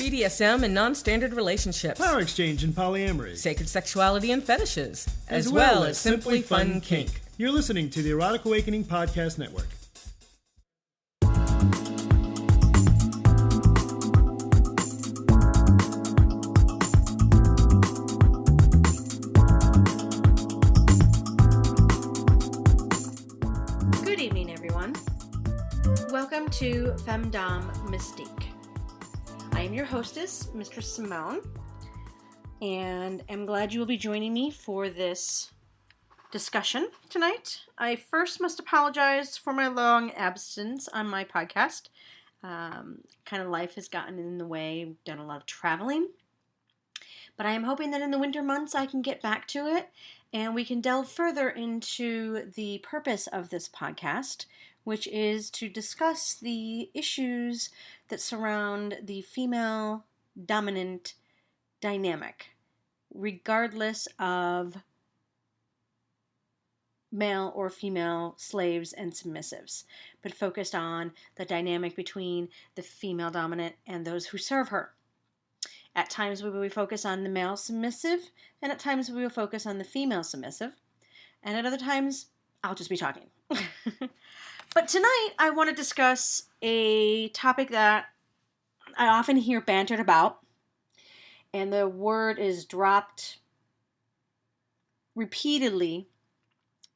BDSM and non-standard relationships, power exchange and polyamory, sacred sexuality and fetishes, as well as simply fun kink. You're listening to the Erotic Awakening Podcast Network. Good evening, everyone. Welcome to Femdom Mystique. I am your hostess, Mistress Simone, and I'm glad you will be joining me for this discussion tonight. I first must apologize for my long absence on my podcast. Kind of life has gotten in the way. I've done a lot of traveling. But I am hoping that in the winter months I can get back to it and we can delve further into the purpose of this podcast, which is to discuss the issues that surround the female dominant dynamic, regardless of male or female slaves and submissives, but focused on the dynamic between the female dominant and those who serve her. At times we will focus on the male submissive, and at times we will focus on the female submissive, and at other times I'll just be talking. But tonight I want to discuss a topic that I often hear bantered about, and the word is dropped repeatedly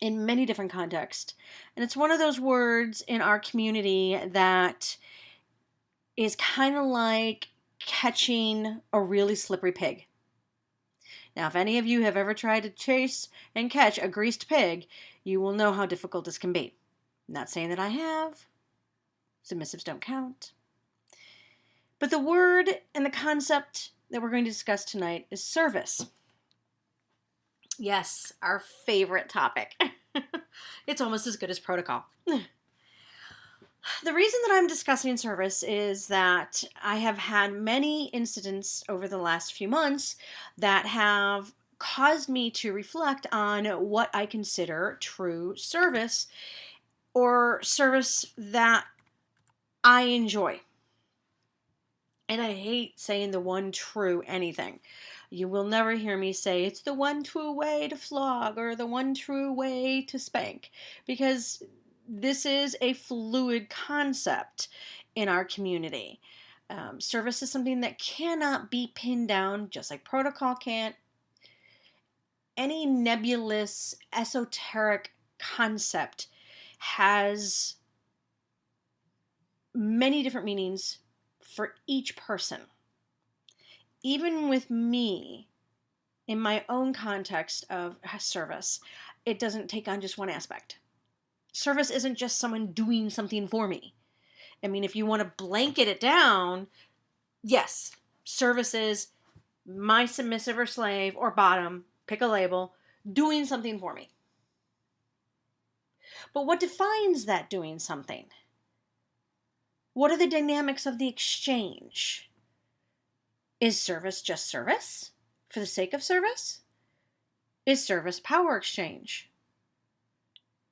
in many different contexts. And it's one of those words in our community that is kind of like catching a really slippery pig. Now, if any of you have ever tried to chase and catch a greased pig, you will know how difficult this can be. I'm not saying that I have. Submissives don't count. But the word and the concept that we're going to discuss tonight is service. Yes, our favorite topic. It's almost as good as protocol. The reason that I'm discussing service is that I have had many incidents over the last few months that have caused me to reflect on what I consider true service, or service that I enjoy. And I hate saying the one true anything. You will never hear me say it's the one true way to flog or the one true way to spank, because this is a fluid concept in our community. Service is something that cannot be pinned down, just like protocol can't. Any nebulous, esoteric concept has many different meanings for each person. Even with me, in my own context of service, it doesn't take on just one aspect. Service isn't just someone doing something for me. I mean, if you want to blanket it down, yes, service is my submissive or slave or bottom, pick a label, doing something for me. But what defines that doing something? What are the dynamics of the exchange? Is service just service for the sake of service? Is service power exchange?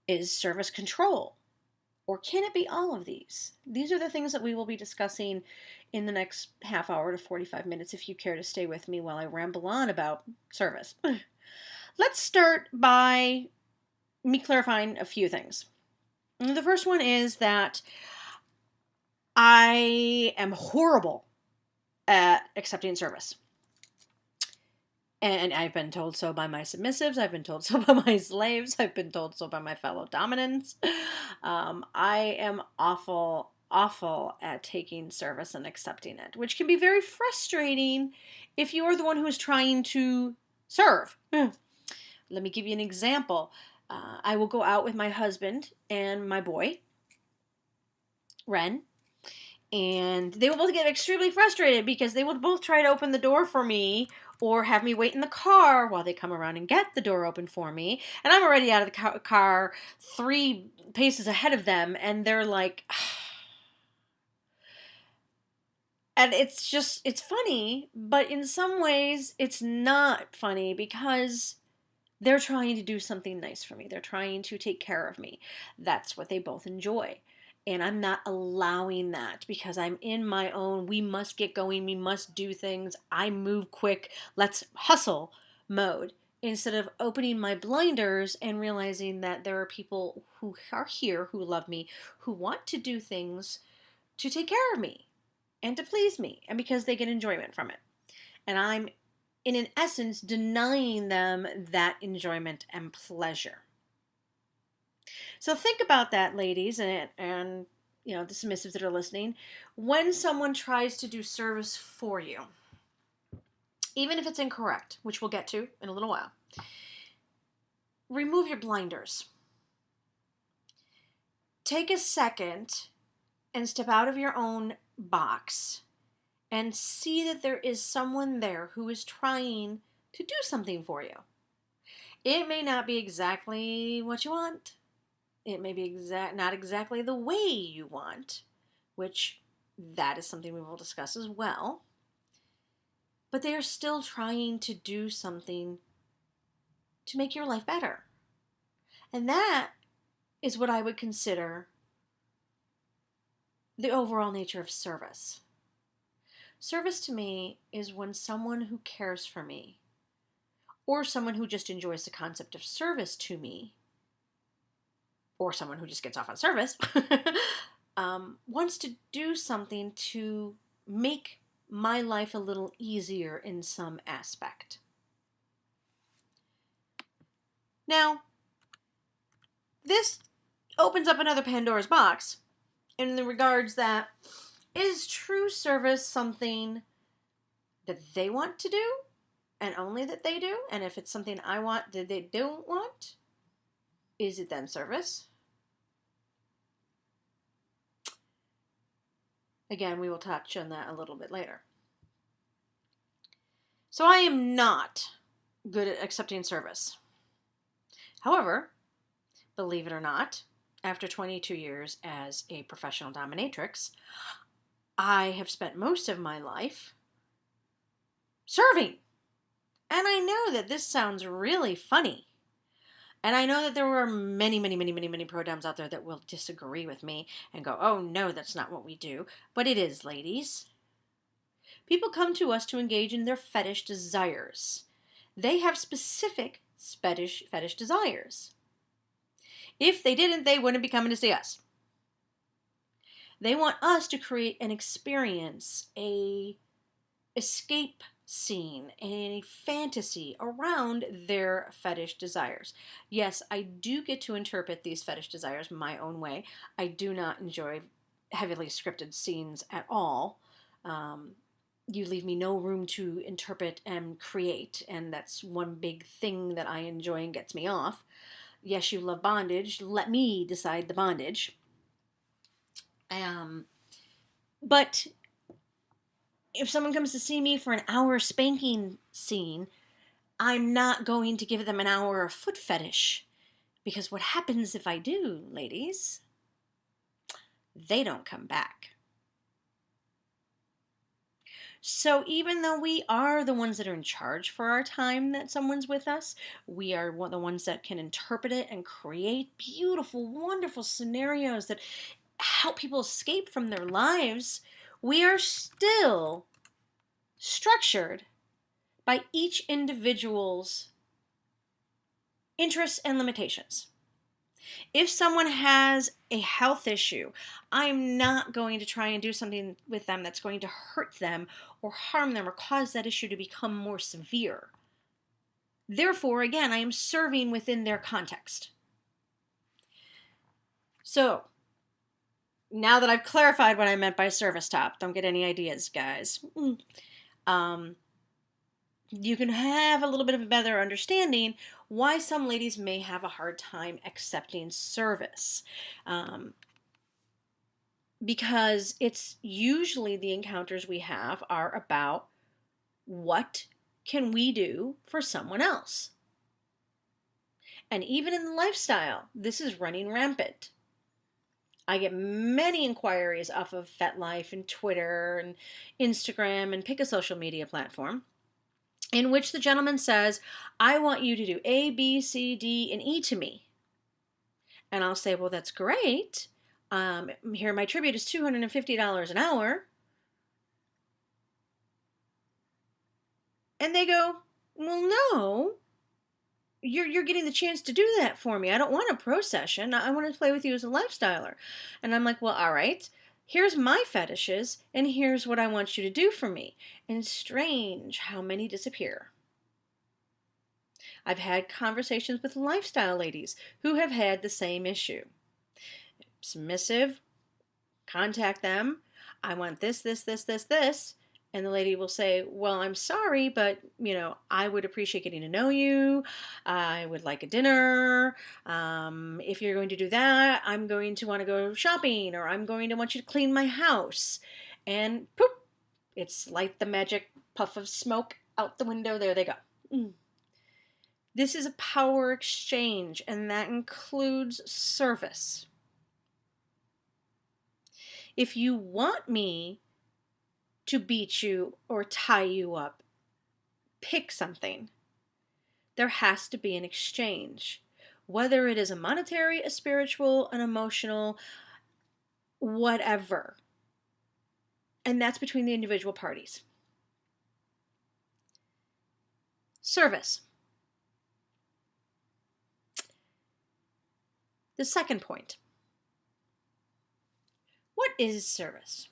Is service control? Or can it be all of these? These are the things that we will be discussing in the next half hour to 45 minutes if you care to stay with me while I ramble on about service. Let's start by me clarifying a few things. The first one is that I am horrible at accepting service. And I've been told so by my submissives. I've been told so by my slaves. I've been told so by my fellow dominants. I am awful at taking service and accepting it, which can be very frustrating if you are the one who is trying to serve. Let me give you an example. I will go out with my husband and my boy, Ren, and they will both get extremely frustrated because they will both try to open the door for me or have me wait in the car while they come around and get the door open for me. And I'm already out of the car 3 paces ahead of them, and they're like... And it's funny, but in some ways it's not funny because they're trying to do something nice for me. They're trying to take care of me. That's what they both enjoy. And I'm not allowing that because I'm in my own, we must get going, we must do things, I move quick, let's hustle mode. Instead of opening my blinders and realizing that there are people who are here, who love me, who want to do things to take care of me and to please me, and because they get enjoyment from it. And I'm, in an essence, denying them that enjoyment and pleasure. So think about that, ladies, and you know, the submissives that are listening. When someone tries to do service for you, even if it's incorrect, which we'll get to in a little while, remove your blinders. Take a second and step out of your own box and see that there is someone there who is trying to do something for you. It may not be exactly what you want. It may be not exactly the way you want, which that is something we will discuss as well. But they are still trying to do something to make your life better. And that is what I would consider the overall nature of service. Service to me is when someone who cares for me, or someone who just enjoys the concept of service to me, or someone who just gets off on service, wants to do something to make my life a little easier in some aspect. Now, this opens up another Pandora's box in the regards that, is true service something that they want to do and only that they do? And if it's something I want that they don't want, is it then service? Again, we will touch on that a little bit later. So I am not good at accepting service. However, believe it or not, after 22 years as a professional dominatrix, I have spent most of my life serving. And I know that this sounds really funny. And I know that there were many pro-doms out there that will disagree with me and go, oh no, that's not what we do. But it is, ladies. People come to us to engage in their fetish desires. They have specific fetish desires. If they didn't, they wouldn't be coming to see us. They want us to create an experience, a escape scene, a fantasy around their fetish desires. Yes, I do get to interpret these fetish desires my own way. I do not enjoy heavily scripted scenes at all. You leave me no room to interpret and create, and that's one big thing that I enjoy and gets me off. Yes, you love bondage. Let me decide the bondage. But if someone comes to see me for an hour spanking scene, I'm not going to give them an hour of foot fetish. Because what happens if I do, ladies? They don't come back. So even though we are the ones that are in charge for our time that someone's with us, we are the ones that can interpret it and create beautiful, wonderful scenarios that help people escape from their lives, we are still structured by each individual's interests and limitations. If someone has a health issue, I'm not going to try and do something with them that's going to hurt them or harm them or cause that issue to become more severe. Therefore, again, I am serving within their context. So, now that I've clarified what I meant by service top, don't get any ideas, guys. You can have a little bit of a better understanding why some ladies may have a hard time accepting service. Because it's usually the encounters we have are about what can we do for someone else. And even in the lifestyle, this is running rampant. I get many inquiries off of FetLife and Twitter and Instagram and pick a social media platform in which the gentleman says, I want you to do A, B, C, D, and E to me. And I'll say, well, that's great. Here, my tribute is $250 an hour. And they go, well, no, you're getting the chance to do that for me. I don't want a pro session. I want to play with you as a lifestyler. And I'm like, well, all right. Here's my fetishes, and here's what I want you to do for me. And it's strange how many disappear. I've had conversations with lifestyle ladies who have had the same issue. Submissive, contact them. I want this, this, this, this, this. And the lady will say, well, I'm sorry, but, I would appreciate getting to know you. I would like a dinner. If you're going to do that, I'm going to want to go shopping, or I'm going to want you to clean my house. And poof, it's like the magic puff of smoke out the window. There they go. This is a power exchange, and that includes service. If you want me to beat you or tie you up, pick something. There has to be an exchange. Whether it is a monetary, a spiritual, an emotional, whatever. And that's between the individual parties. Service. The second point. What is service?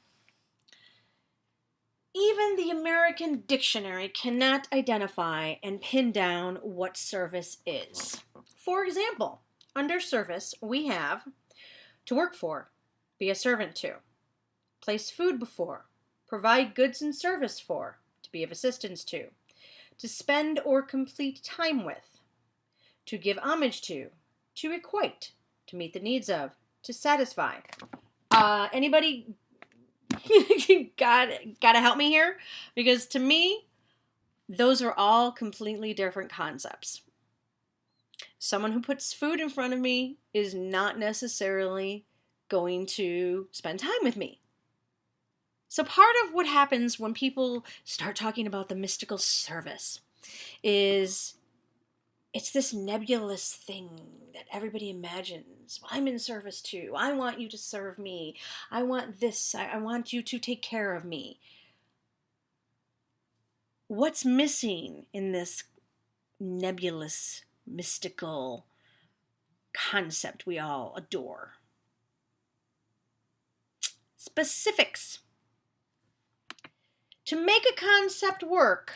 Even the American Dictionary cannot identify and pin down what service is. For example, under service, we have to work for, be a servant to, place food before, provide goods and service for, to be of assistance to spend or complete time with, to give homage to requite, to meet the needs of, to satisfy. Anybody gotta help me here? Because to me, those are all completely different concepts. Someone who puts food in front of me is not necessarily going to spend time with me. So part of what happens when people start talking about the mystical service is it's this nebulous thing that everybody imagines. Well, I'm in service to. I want you to serve me. I want this. I want you to take care of me. What's missing in this nebulous, mystical concept we all adore? Specifics. To make a concept work,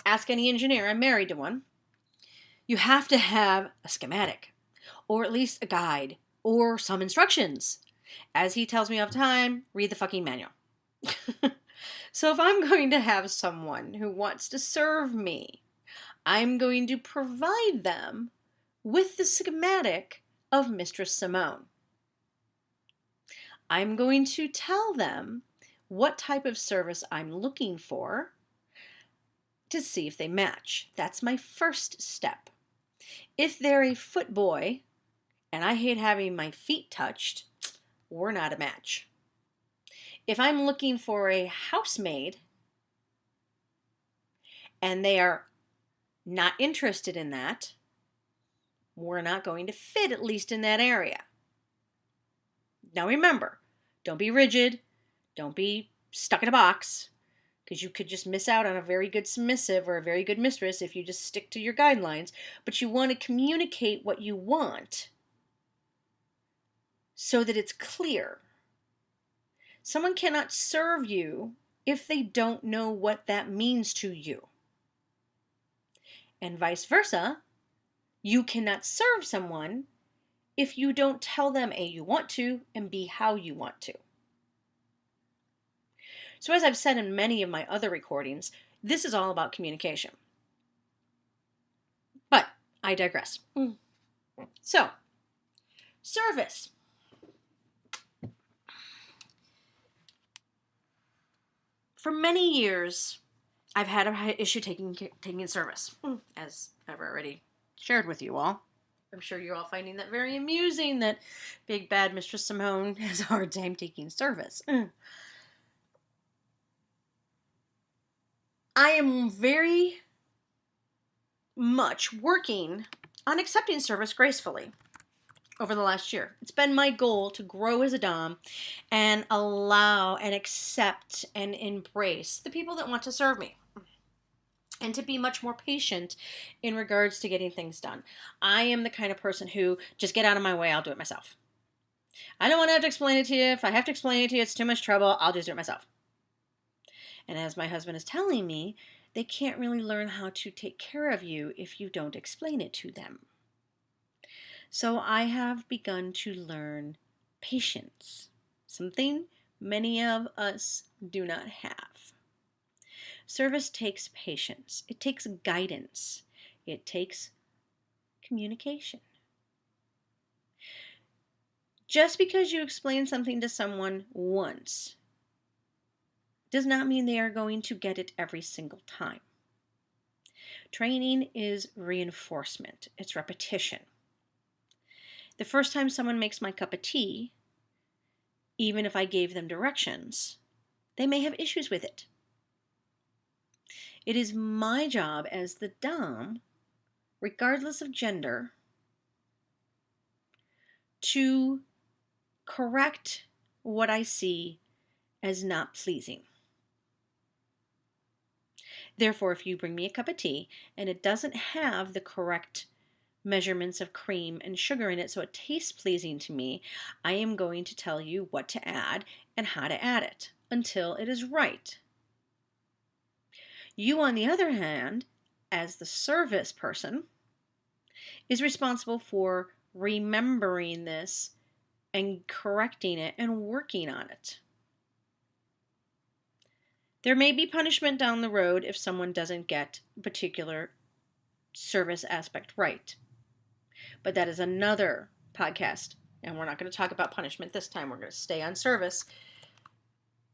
ask any engineer. I'm married to one. You have to have a schematic, or at least a guide, or some instructions. As he tells me all the time, read the fucking manual. So if I'm going to have someone who wants to serve me, I'm going to provide them with the schematic of Mistress Simone. I'm going to tell them what type of service I'm looking for to see if they match. That's my first step. If they're a foot boy, and I hate having my feet touched, we're not a match. If I'm looking for a housemaid, and they are not interested in that, we're not going to fit, at least in that area. Now remember, don't be rigid, don't be stuck in a box, because you could just miss out on a very good submissive or a very good mistress if you just stick to your guidelines. But you want to communicate what you want so that it's clear. Someone cannot serve you if they don't know what that means to you. And vice versa, you cannot serve someone if you don't tell them A, you want to, and B, how you want to. So as I've said in many of my other recordings, this is all about communication. But I digress. So, service. For many years, I've had an issue taking service, as I've already shared with you all. I'm sure you're all finding that very amusing that big bad Mistress Simone has a hard time taking service. I am very much working on accepting service gracefully. over the last year. It's been my goal to grow as a Dom and allow and accept and embrace the people that want to serve me, and to be much more patient in regards to getting things done. I am the kind of person who, just get out of my way, I'll do it myself. I don't want to have to explain it to you. If I have to explain it to you, it's too much trouble. I'll just do it myself. And as my husband is telling me, they can't really learn how to take care of you if you don't explain it to them. So I have begun to learn patience, something many of us do not have. Service takes patience. It takes guidance. It takes communication. Just because you explain something to someone once does not mean they are going to get it every single time. Training is reinforcement. It's repetition. The first time someone makes my cup of tea, even if I gave them directions, they may have issues with it. It is my job as the Dom, regardless of gender, to correct what I see as not pleasing. Therefore, if you bring me a cup of tea and it doesn't have the correct measurements of cream and sugar in it so it tastes pleasing to me, I am going to tell you what to add and how to add it until it is right. You, on the other hand, as the service person, is responsible for remembering this and correcting it and working on it. There may be punishment down the road if someone doesn't get a particular service aspect right. But that is another podcast, and we're not going to talk about punishment this time. We're going to stay on service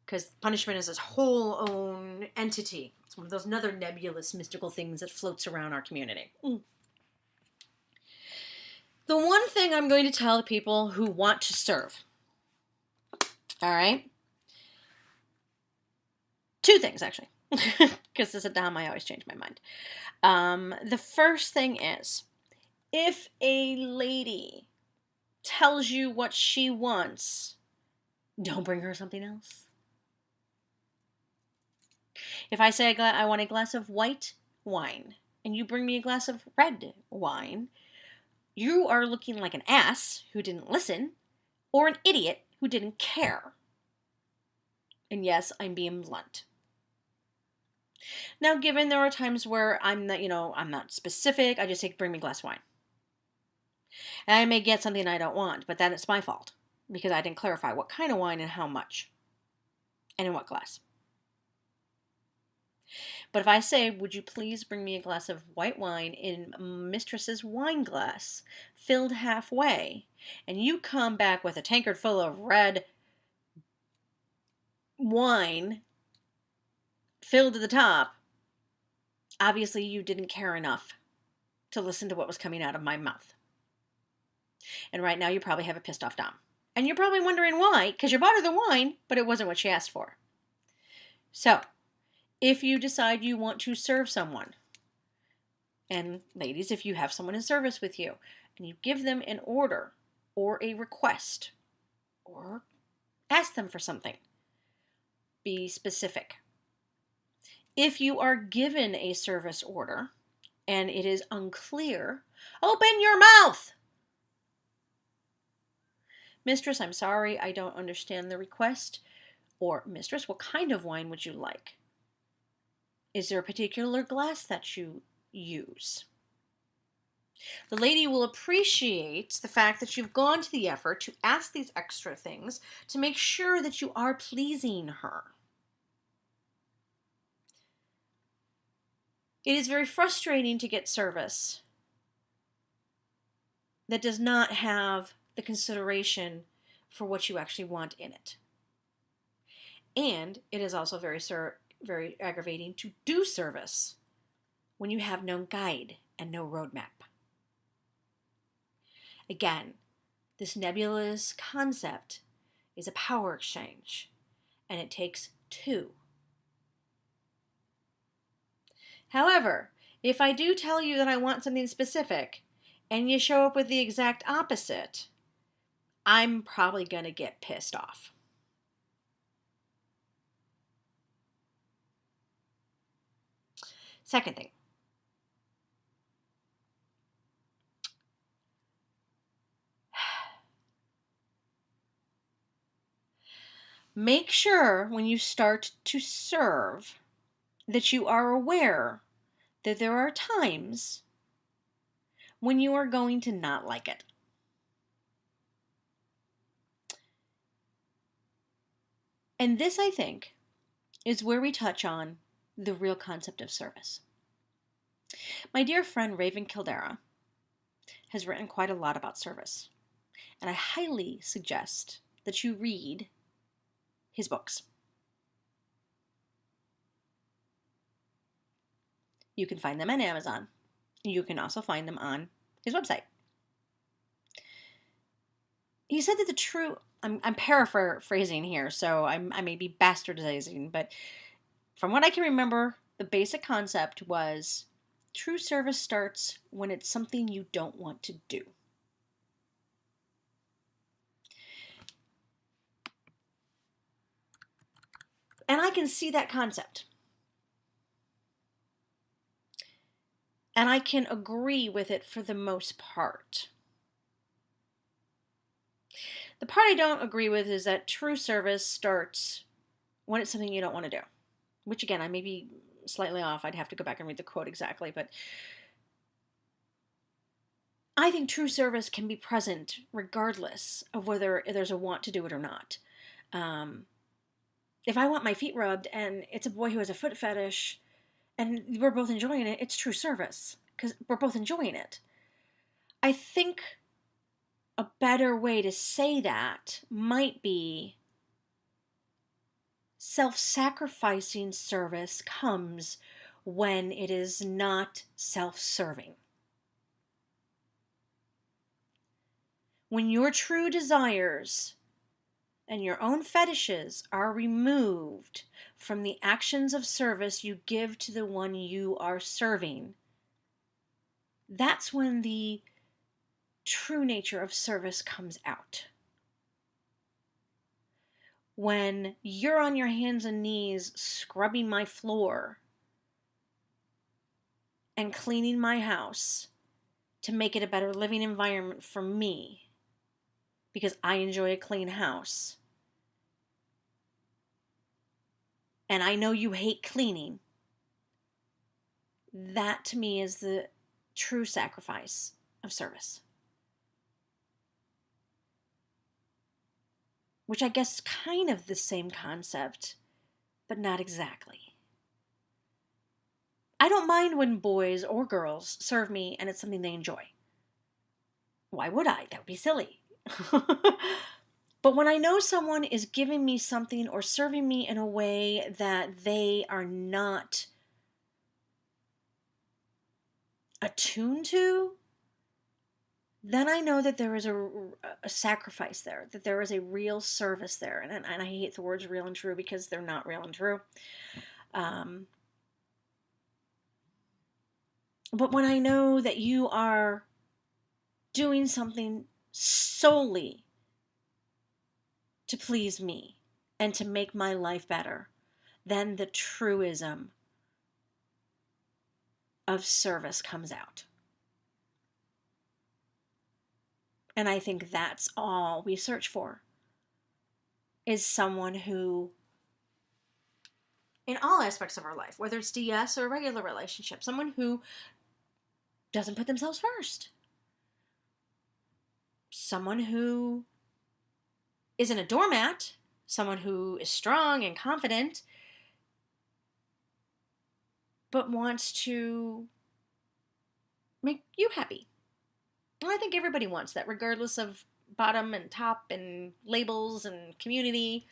because punishment is its whole own entity. It's one of those other nebulous, mystical things that floats around our community. The one thing I'm going to tell the people who want to serve, all right? Two things, actually, because as a Dom, I always change my mind. The first thing is, if a lady tells you what she wants, don't bring her something else. If I say I want a glass of white wine, and you bring me a glass of red wine, you are looking like an ass who didn't listen, or an idiot who didn't care. And yes, I'm being blunt. Now, given there are times where I'm not specific, I just say, bring me a glass of wine. And I may get something I don't want, but that is my fault, because I didn't clarify what kind of wine and how much, and in what glass. But if I say, would you please bring me a glass of white wine in Mistress's wine glass, filled halfway, and you come back with a tankard full of red wine filled to the top, obviously you didn't care enough to listen to what was coming out of my mouth. And right now you probably have a pissed off Dom. And you're probably wondering why, because you bought her the wine, but it wasn't what she asked for. So, if you decide you want to serve someone, and ladies, if you have someone in service with you, and you give them an order, or a request, or ask them for something, be specific. If you are given a service order, and it is unclear, open your mouth! Mistress, I'm sorry, I don't understand the request. Or, Mistress, what kind of wine would you like? Is there a particular glass that you use? The lady will appreciate the fact that you've gone to the effort to ask these extra things to make sure that you are pleasing her. It is very frustrating to get service that does not have the consideration for what you actually want in it. And it is also very aggravating to do service when you have no guide and no roadmap. Again, this nebulous concept is a power exchange, and it takes two. However, if I do tell you that I want something specific, and you show up with the exact opposite, I'm probably going to get pissed off. Second thing. Make sure when you start to serve that you are aware that there are times when you are going to not like it. And this, I think, is where we touch on the real concept of service. My dear friend Raven Kildara has written quite a lot about service, and I highly suggest that you read his books. You can find them on Amazon. You can also find them on his website. He said that I'm paraphrasing here, so I may be bastardizing, but from what I can remember, the basic concept was true service starts when it's something you don't want to do. And I can see that concept. And I can agree with it for the most part. The part I don't agree with is that true service starts when it's something you don't want to do. Which, again, I may be slightly off. I'd have to go back and read the quote exactly. But I think true service can be present regardless of whether there's a want to do it or not. If I want my feet rubbed and it's a boy who has a foot fetish and we're both enjoying it, it's true service because we're both enjoying it. I think a better way to say that might be self-sacrificing service comes when it is not self-serving. When your true desires and your own fetishes are removed from the actions of service you give to the one you are serving, that's when the true nature of service comes out. When you're on your hands and knees scrubbing my floor and cleaning my house to make it a better living environment for me, because I enjoy a clean house, and I know you hate cleaning, that to me is the true sacrifice of service. Which I guess is kind of the same concept, but not exactly. I don't mind when boys or girls serve me and it's something they enjoy. Why would I? That would be silly. But when I know someone is giving me something or serving me in a way that they are not attuned to, then I know that there is a sacrifice there, that there is a real service there. And I hate the words real and true because they're not real and true. But when I know that you are doing something solely to please me and to make my life better, then the truism of service comes out. And I think that's all we search for, is someone who, in all aspects of our life, whether it's DS or a regular relationship, someone who doesn't put themselves first. Someone who isn't a doormat, someone who is strong and confident, but wants to make you happy. And I think everybody wants that, regardless of bottom and top and labels and community.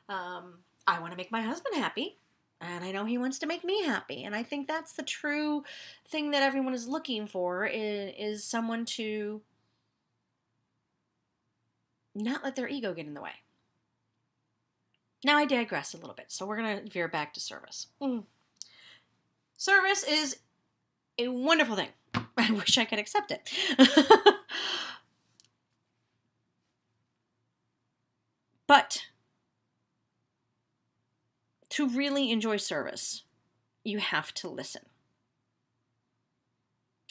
I want to make my husband happy, and I know he wants to make me happy. And I think that's the true thing that everyone is looking for, is someone to not let their ego get in the way. Now I digress a little bit, so we're going to veer back to service. Service is a wonderful thing. I wish I could accept it. But to really enjoy service, you have to listen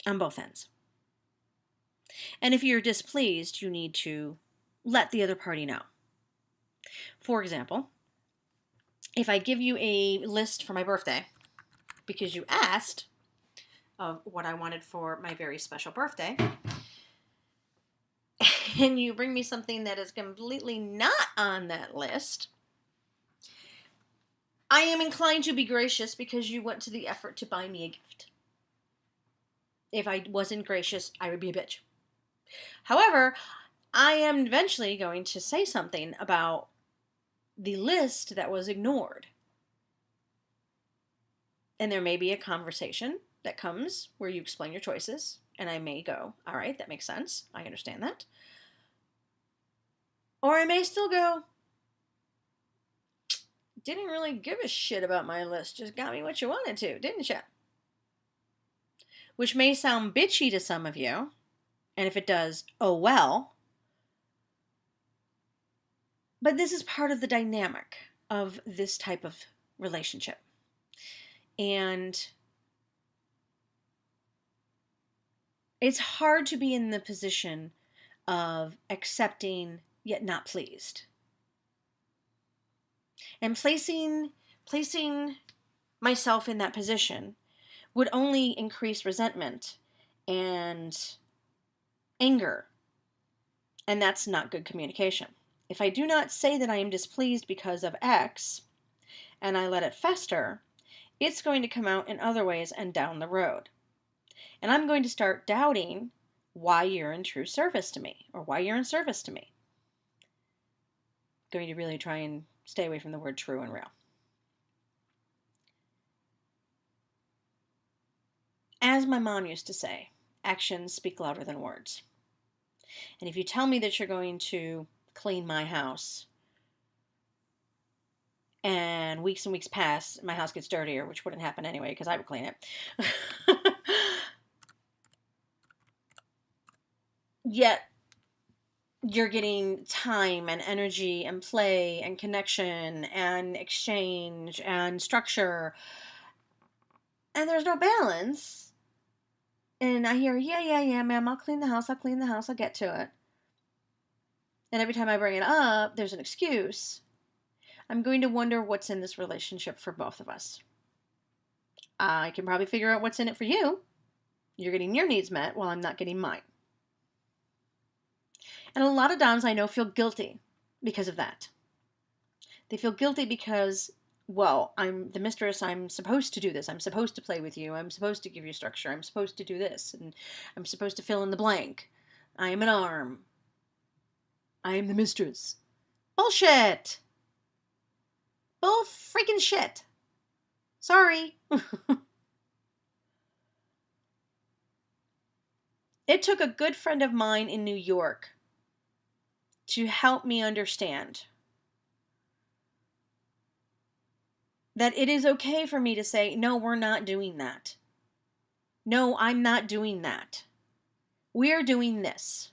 on both ends. And if you're displeased, you need to let the other party know. For example, if I give you a list for my birthday, because you asked of what I wanted for my very special birthday, and you bring me something that is completely not on that list, I am inclined to be gracious because you went to the effort to buy me a gift. If I wasn't gracious, I would be a bitch. However, I am eventually going to say something about the list that was ignored. And there may be a conversation that comes where you explain your choices, and I may go, all right, that makes sense. I understand that. Or I may still go, didn't really give a shit about my list, just got me what you wanted to, didn't you? Which may sound bitchy to some of you, and if it does, oh well. But this is part of the dynamic of this type of relationship. And it's hard to be in the position of accepting yet not pleased. And placing myself in that position would only increase resentment and anger. And that's not good communication. If I do not say that I am displeased because of X, and I let it fester, it's going to come out in other ways and down the road. And I'm going to start doubting why you're in true service to me, or why you're in service to me. I'm going to really try and stay away from the word true and real. As my mom used to say, actions speak louder than words. And if you tell me that you're going to clean my house, and weeks pass, my house gets dirtier, which wouldn't happen anyway because I would clean it. Yet, you're getting time and energy and play and connection and exchange and structure, and there's no balance. And I hear, yeah, ma'am, I'll clean the house, I'll get to it. And every time I bring it up, there's an excuse. I'm going to wonder what's in this relationship for both of us. I can probably figure out what's in it for you. You're getting your needs met while I'm not getting mine. And a lot of doms I know feel guilty because of that. They feel guilty because, well, I'm the mistress, I'm supposed to do this. I'm supposed to play with you. I'm supposed to give you structure. I'm supposed to do this. And I'm supposed to fill in the blank. I am an arm. I am the mistress. Bullshit! Bull freaking shit. Sorry. It took a good friend of mine in New York to help me understand that it is okay for me to say, no, we're not doing that. No, I'm not doing that. We're doing this.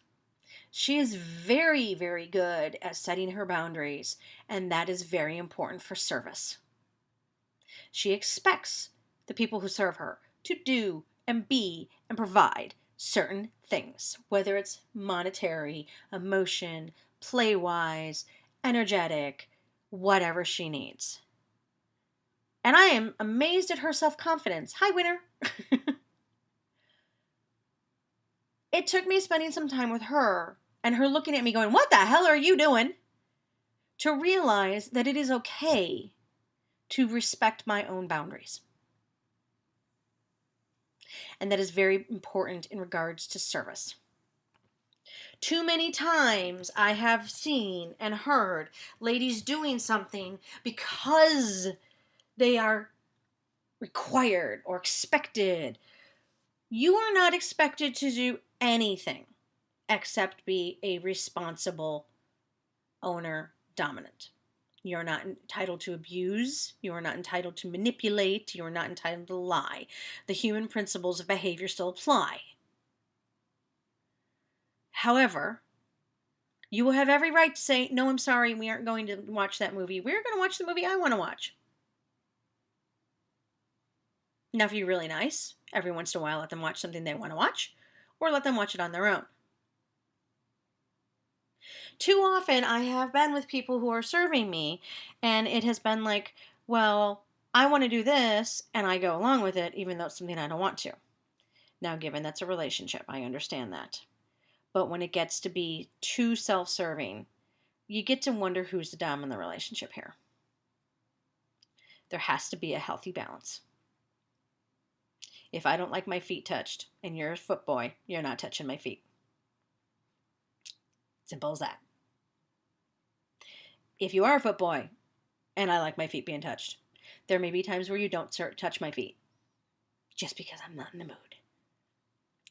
She is very, very good at setting her boundaries, and that is very important for service. She expects the people who serve her to do and be and provide certain things, whether it's monetary, emotion, play-wise, energetic, whatever she needs. And I am amazed at her self-confidence. Hi, winner. It took me spending some time with her and her looking at me going, what the hell are you doing? To realize that it is okay to respect my own boundaries. And that is very important in regards to service. Too many times I have seen and heard ladies doing something because they are required or expected. You are not expected to do anything except be a responsible owner dominant. You're not entitled to abuse. You are not entitled to manipulate. You are not entitled to lie. The human principles of behavior still apply. However, You have every right to say, no, I'm sorry, we aren't going to watch that movie. We're going to watch the movie I want to watch. Now, if you're really nice, every once in a while let them watch something they want to watch, or let them watch it on their own. Too often, I have been with people who are serving me, and it has been like, well, I want to do this, and I go along with it, even though it's something I don't want to. Now, given that's a relationship, I understand that. But when it gets to be too self-serving, you get to wonder who's the dom in the relationship here. There has to be a healthy balance. If I don't like my feet touched, and you're a foot boy, you're not touching my feet. Simple as that. If you are a foot boy, and I like my feet being touched, there may be times where you don't touch my feet, just because I'm not in the mood.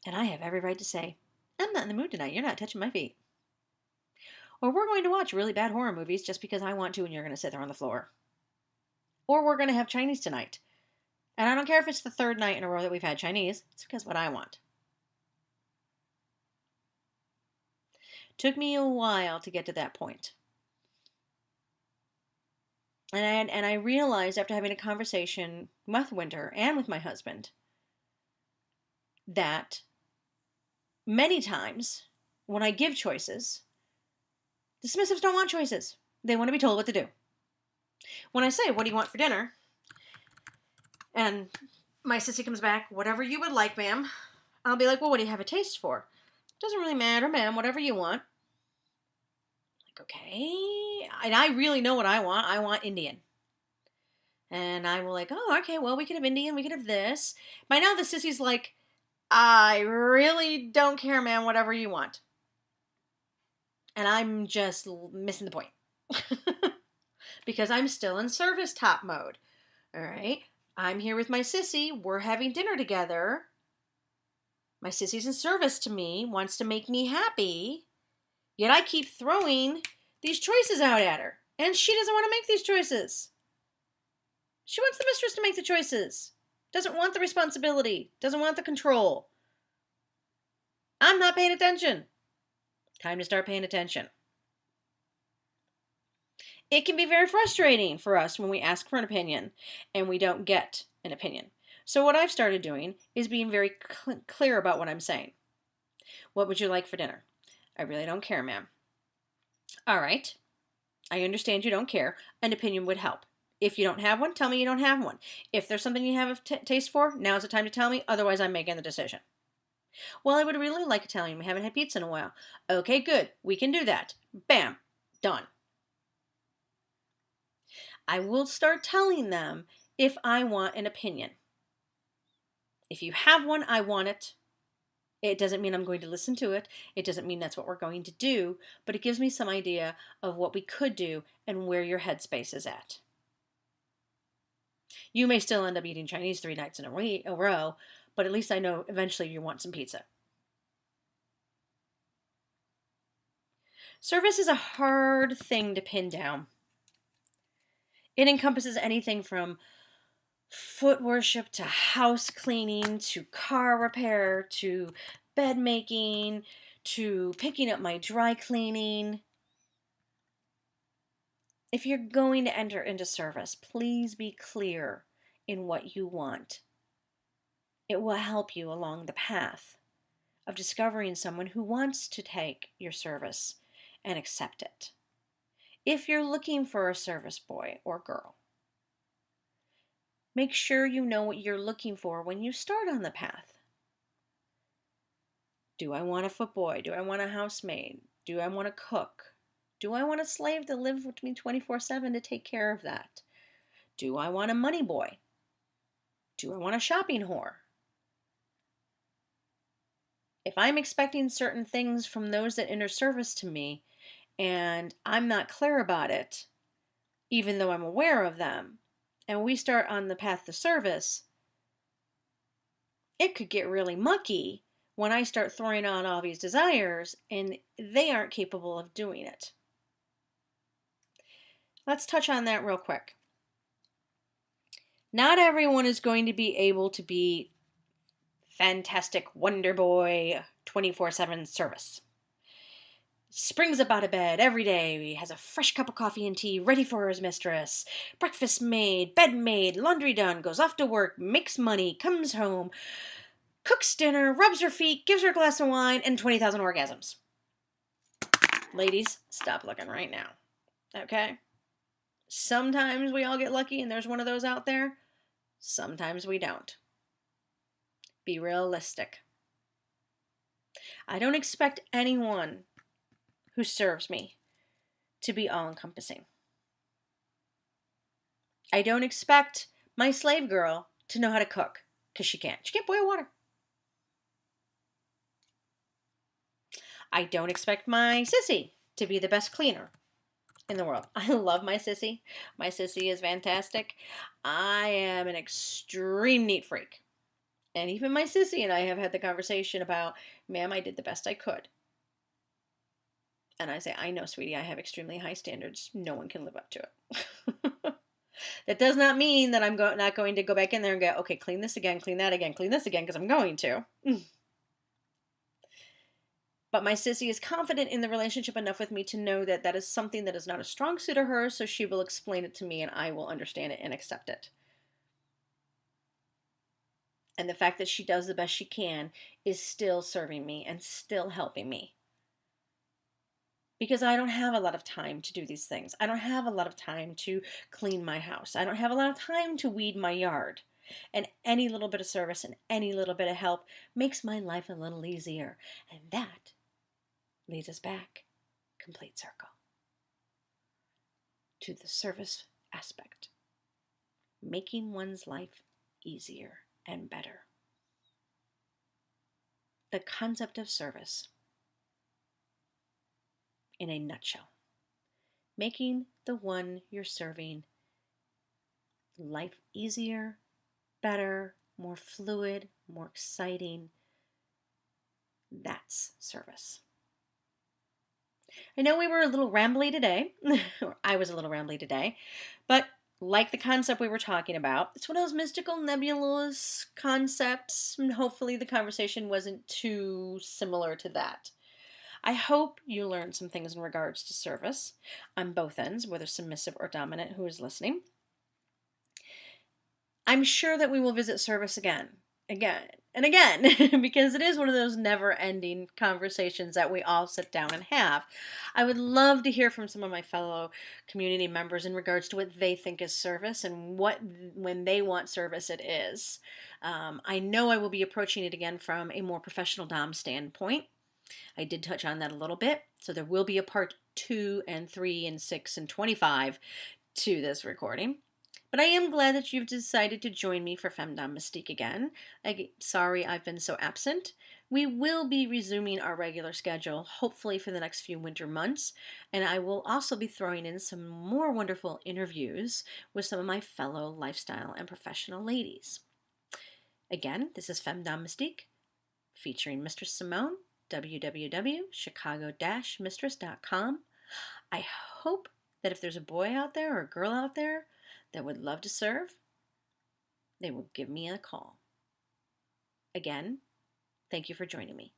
And I have every right to say, I'm not in the mood tonight, you're not touching my feet. Or we're going to watch really bad horror movies just because I want to and you're going to sit there on the floor. Or we're going to have Chinese tonight. And I don't care if it's the third night in a row that we've had Chinese, it's because what I want. Took me a while to get to that point. And I realized after having a conversation with Winter and with my husband that many times when I give choices, the submissives don't want choices. They want to be told what to do. When I say, what do you want for dinner? And my sissy comes back, whatever you would like, ma'am. I'll be like, well, what do you have a taste for? Doesn't really matter, ma'am, whatever you want. Like, okay. And I really know what I want. I want Indian. And I will like, oh, okay, well, we could have Indian, we could have this. By now the sissy's like, I really don't care, ma'am, whatever you want. And I'm just missing the point. Because I'm still in service top mode. All right. I'm here with my sissy. We're having dinner together. My sissy's in service to me, wants to make me happy. Yet I keep throwing these choices out at her. And she doesn't want to make these choices. She wants the mistress to make the choices. Doesn't want the responsibility. Doesn't want the control. I'm not paying attention. Time to start paying attention. It can be very frustrating for us when we ask for an opinion and we don't get an opinion. So what I've started doing is being very clear about what I'm saying. What would you like for dinner? I really don't care, ma'am. All right. I understand you don't care. An opinion would help. If you don't have one, tell me you don't have one. If there's something you have a taste for, now's the time to tell me. Otherwise, I'm making the decision. Well, I would really like Italian. We haven't had pizza in a while. Okay, good. We can do that. Bam. Done. I will start telling them if I want an opinion. If you have one, I want it. It doesn't mean I'm going to listen to it. It doesn't mean that's what we're going to do. But it gives me some idea of what we could do and where your headspace is at. You may still end up eating Chinese 3 nights in a row, but at least I know eventually you want some pizza. Service is a hard thing to pin down. It encompasses anything from foot worship to house cleaning to car repair to bed making to picking up my dry cleaning. If you're going to enter into service, please be clear in what you want. It will help you along the path of discovering someone who wants to take your service and accept it. If you're looking for a service boy or girl, make sure you know what you're looking for when you start on the path. Do I want a footboy? Do I want a housemaid? Do I want a cook? Do I want a slave to live with me 24/7 to take care of that? Do I want a money boy? Do I want a shopping whore? If I'm expecting certain things from those that enter service to me and I'm not clear about it, even though I'm aware of them, and we start on the path to service, it could get really mucky when I start throwing out all these desires and they aren't capable of doing it. Let's touch on that real quick. Not everyone is going to be able to be fantastic Wonder Boy 24/7 service. springs up out of bed every day. He has a fresh cup of coffee and tea ready for his mistress. Breakfast made, bed made, laundry done, goes off to work, makes money, comes home, cooks dinner, rubs her feet, gives her a glass of wine, and 20,000 orgasms. Ladies, stop looking right now. Okay? Sometimes we all get lucky and there's one of those out there. Sometimes we don't. Be realistic. I don't expect anyone who serves me to be all-encompassing. I don't expect my slave girl to know how to cook, because she can't. She can't boil water. I don't expect my sissy to be the best cleaner in the world. I love my sissy. My sissy is fantastic. I am an extreme neat freak. And even my sissy and I have had the conversation about, ma'am, I did the best I could. And I say, I know, sweetie, I have extremely high standards. No one can live up to it. That does not mean that I'm not going to go back in there and go, okay, clean this again, clean that again, clean this again, because I'm going to. But my sissy is confident in the relationship enough with me to know that that is something that is not a strong suit of hers, so she will explain it to me and I will understand it and accept it. And the fact that she does the best she can is still serving me and still helping me. Because I don't have a lot of time to do these things. I don't have a lot of time to clean my house. I don't have a lot of time to weed my yard. And any little bit of service and any little bit of help makes my life a little easier. And that leads us back, complete circle, to the service aspect. Making one's life easier and better. The concept of service in a nutshell. Making the one you're serving life easier, better, more fluid, more exciting. That's service. I know we were a little rambly today, or I was a little rambly today, but like the concept we were talking about, it's one of those mystical, nebulous concepts, and hopefully the conversation wasn't too similar to that. I hope you learned some things in regards to service on both ends, whether submissive or dominant, who is listening. I'm sure that we will visit service again, and again, because it is one of those never-ending conversations that we all sit down and have. I would love to hear from some of my fellow community members in regards to what they think is service and what, when they want service, it is. I know I will be approaching it again from a more professional dom standpoint. I did touch on that a little bit, so there will be a part 2 and 3 and 6 and 25 to this recording. But I am glad that you've decided to join me for Femdom Mystique again. Sorry I've been so absent. We will be resuming our regular schedule, hopefully for the next few winter months, and I will also be throwing in some more wonderful interviews with some of my fellow lifestyle and professional ladies. Again, this is Femdom Mystique, featuring Mistress Simone, www.chicago-mistress.com. I hope that if there's a boy out there or a girl out there that would love to serve, they will give me a call. Again, thank you for joining me.